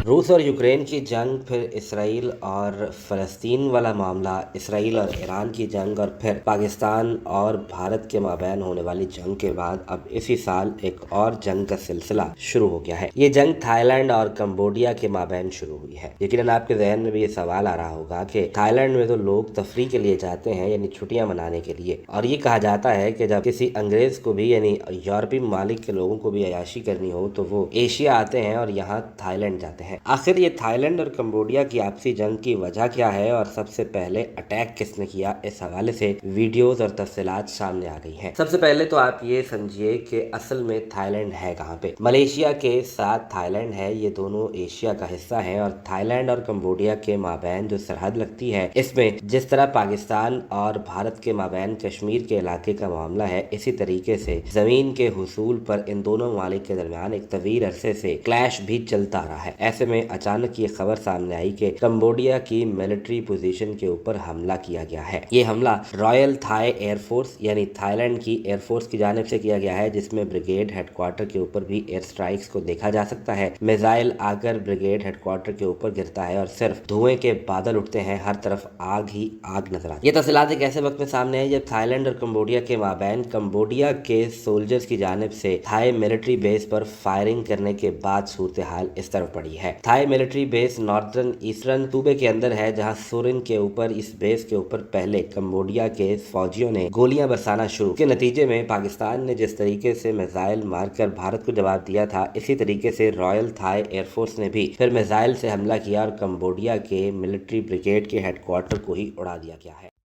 रूस और यूक्रेन की जंग, फिर इसराइल और फ़लस्तीन वाला मामला, इसराइल और ईरान की जंग, और फिर पाकिस्तान और भारत के माबैन होने वाली जंग के बाद अब इसी साल एक और जंग का सिलसिला शुरू हो गया है। ये जंग थाईलैंड और कंबोडिया के माबैन शुरू हुई है। यकीनन आपके जहन में भी ये सवाल आ रहा होगा कि थाईलैंड में तो लोग तफरी के लिए जाते हैं, यानी छुट्टियां मनाने के लिए, और ये कहा जाता है कि जब किसी अंग्रेज को भी यानी यूरोपीय ममालिक के लोगों को भी अयाशी करनी हो तो वो एशिया आते हैं और यहाँ थाईलैंड जाते हैं। आखिर ये थाईलैंड और कंबोडिया की आपसी जंग की वजह क्या है और सबसे पहले अटैक किसने किया, इस हवाले से वीडियोस और तफसीलात सामने आ गई हैं। सबसे पहले तो आप ये समझिए कि असल में थाईलैंड है कहाँ पे। मलेशिया के साथ थाईलैंड है, ये दोनों एशिया का हिस्सा है, और थाईलैंड और कंबोडिया के माबैन जो सरहद लगती है, इसमें जिस तरह पाकिस्तान और भारत के माबैन कश्मीर के इलाके का मामला है, इसी तरीके से जमीन के हुसूल पर इन दोनों ममालिक के दरमियान एक तवील अरसे से क्लैश भी चलता रहा है। ऐसे में अचानक ये खबर सामने आई कि कंबोडिया की मिलिट्री पोजीशन के ऊपर हमला किया गया है। ये हमला रॉयल थाई एयरफोर्स यानी थाईलैंड की एयरफोर्स की जानिब से किया गया है, जिसमें ब्रिगेड हेडक्वार्टर के ऊपर भी एयर स्ट्राइक्स को देखा जा सकता है। मिसाइल आकर ब्रिगेड हेडक्वार्टर के ऊपर गिरता है और सिर्फ धुएं के बादल उठते हैं, हर तरफ आग ही आग नजर आती है। ये तफसीलात एक ऐसे वक्त में सामने है जब थाईलैंड और कंबोडिया के माबैन कंबोडिया के सोल्जर्स की जानिब से थाई मिलिट्री बेस पर फायरिंग करने के बाद सूरत हाल इस तरफ पड़ी है। Thai military base northern eastern सूबे के अंदर है, जहां सोरिन के ऊपर इस बेस के ऊपर पहले कंबोडिया के फौजियों ने गोलियां बरसाना शुरू के नतीजे में पाकिस्तान ने जिस तरीके से मिसाइल मारकर भारत को जवाब दिया था, इसी तरीके से रॉयल थाई एयरफोर्स ने भी फिर मिसाइल से हमला किया और कंबोडिया के मिलिट्री ब्रिगेड के हेडक्वार्टर को ही उड़ा दिया गया है।